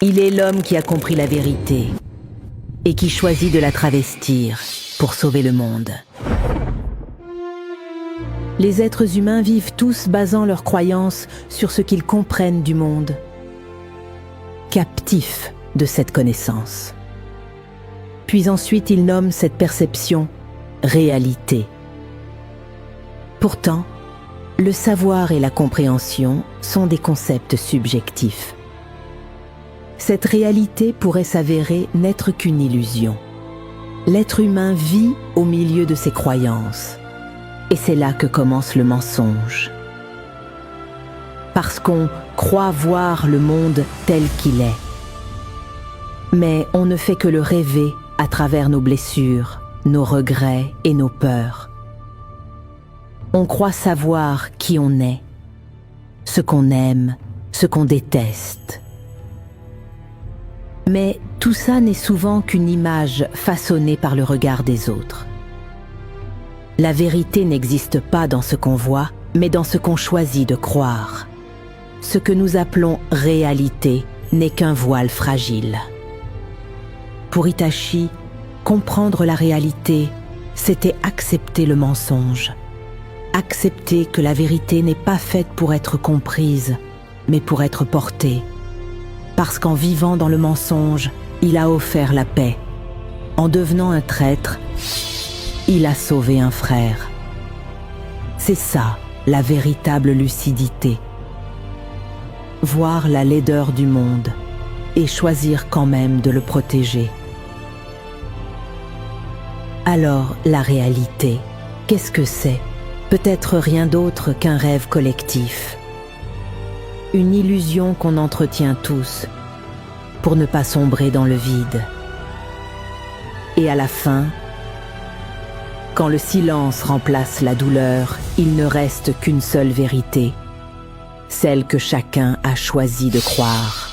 Il est l'homme qui a compris la vérité et qui choisit de la travestir pour sauver le monde. Les êtres humains vivent tous basant leurs croyances sur ce qu'ils comprennent du monde, captifs de cette connaissance. Puis ensuite, ils nomment cette perception réalité. Pourtant, le savoir et la compréhension sont des concepts subjectifs. Cette réalité pourrait s'avérer n'être qu'une illusion. L'être humain vit au milieu de ses croyances. Et c'est là que commence le mensonge. Parce qu'on croit voir le monde tel qu'il est. Mais on ne fait que le rêver à travers nos blessures, nos regrets et nos peurs. On croit savoir qui on est, ce qu'on aime, ce qu'on déteste. Mais tout ça n'est souvent qu'une image façonnée par le regard des autres. La vérité n'existe pas dans ce qu'on voit, mais dans ce qu'on choisit de croire. Ce que nous appelons réalité n'est qu'un voile fragile. Pour Itachi, comprendre la réalité, c'était accepter le mensonge. Accepter que la vérité n'est pas faite pour être comprise, mais pour être portée. Parce qu'en vivant dans le mensonge, il a offert la paix. En devenant un traître, il a sauvé un frère. C'est ça, la véritable lucidité. Voir la laideur du monde et choisir quand même de le protéger. Alors, la réalité, qu'est-ce que c'est? Peut-être rien d'autre qu'un rêve collectif. Une illusion qu'on entretient tous pour ne pas sombrer dans le vide. Et à la fin, quand le silence remplace la douleur, il ne reste qu'une seule vérité, celle que chacun a choisi de croire.